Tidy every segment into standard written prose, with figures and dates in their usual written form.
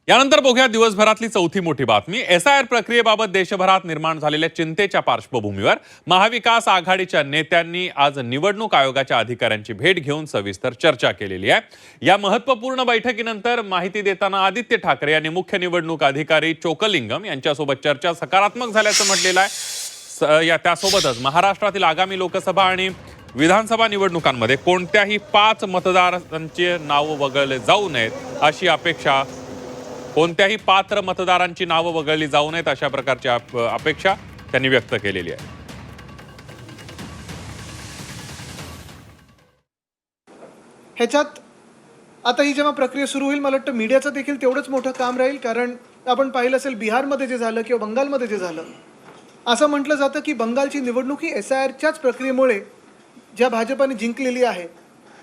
यानंतर बघूया दिवसभरातली चौथी मोठी बातमी। SIR प्रक्रियेबाबत देशभरात निर्माण झालेल्या चिंतेच्या पार्श्वभूमीवर महाविकास आघाडीच्या नेत्यांनी आज निवडणूक आयोगाच्या अधिकाऱ्यांची भेट घेऊन सविस्तर चर्चा केलेली आहे। या महत्त्वपूर्ण बैठकीनंतर माहिती देताना आदित्य ठाकरे यांनी मुख्य निवडणूक अधिकारी चोक्कलिंगम यांच्यासोबत चर्चा सकारात्मक झाल्याचं म्हटलेलं आहे। त्यासोबतच महाराष्ट्रातील आगामी लोकसभा आणि विधानसभा निवडणुकांमध्ये कोणत्याही 5 मतदारांची नावं वगळले जाऊ नयेत अशी अपेक्षा कोणत्याही पात्र मतदारांची नावं वगळली जाऊ नयेत अशा प्रकारची अपेक्षा त्यांनी व्यक्त केलेली आहे। ह्याच्यात आता ही जेव्हा प्रक्रिया सुरू होईल, मला वाटतं मीडियाचं देखील तेवढंच मोठं काम राहील। कारण आपण पाहिलं असेल बिहारमध्ये जे झालं किंवा बंगालमध्ये जे झालं, असं म्हटलं जातं की बंगालची निवडणूक ही SIRच्याच प्रक्रियेमुळे ज्या भाजपाने जिंकलेली आहे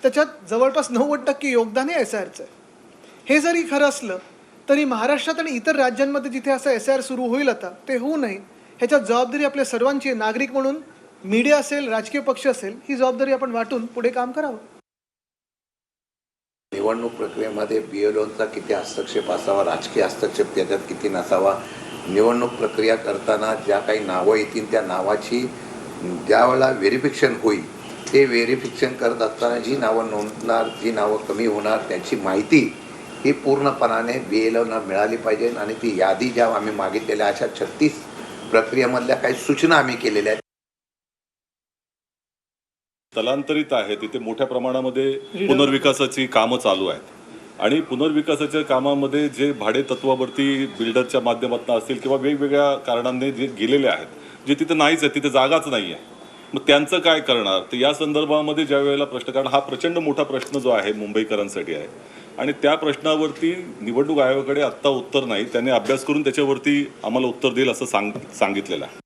त्याच्यात जवळपास 90% योगदान हे SIRचं आहे। हे जरी खरं असलं तरी महाराष्ट्रात आणि इतर राज्यांमध्ये जिथे असं SIR सुरू होईल आता ते होऊ नये ह्याच्यात जबाबदारी आपल्या सर्वांची, नागरिक म्हणून मीडिया असेल, राजकीय पक्ष असेल, ही जबाबदारी आपण वाटून पुढे काम करावं। निवडणूक प्रक्रियेमध्ये BLOचा किती हस्तक्षेप असावा, राजकीय हस्तक्षेप त्याच्यात किती नसावा, निवडणूक प्रक्रिया करताना ज्या काही नावं येतील त्या नावाची ज्यावेळेला व्हेरिफिकेशन होईल ते व्हेरिफिकेशन करत असताना जी नावं नोंदणार, जी नावं कमी होणार त्याची माहिती ही पूर्णपणाने BLOना मिळाली पाहिजे। आणि ती यादी ज्या आम्ही मागितलेल्या अशा 36 प्रक्रियेमधल्या काही सूचना आम्ही केलेल्या आहेत। स्थलांतरित आहे तिथे मोठ्या प्रमाणामध्ये पुनर्विकासाची कामं चालू आहेत आणि पुनर्विकासाच्या कामामध्ये जे भाडे तत्वावरती बिल्डरच्या माध्यमातून असतील किंवा वेगवेगळ्या कारणांनी जे गेलेले आहेत, जे तिथे नाहीच आहे, तिथे जागाच नाही आहे, मग त्यांचं काय करणार, तर या संदर्भामध्ये ज्या वेळेला प्रश्न, कारण हा प्रचंड मोठा प्रश्न जो आहे मुंबईकरांसाठी आहे आणि त्या प्रश्नावरती निवडणूक आयोगाकडे आत्ता उत्तर नाही, त्याने अभ्यास करून त्याच्यावरती आम्हाला उत्तर देईल असं सांगितलेलं आहे।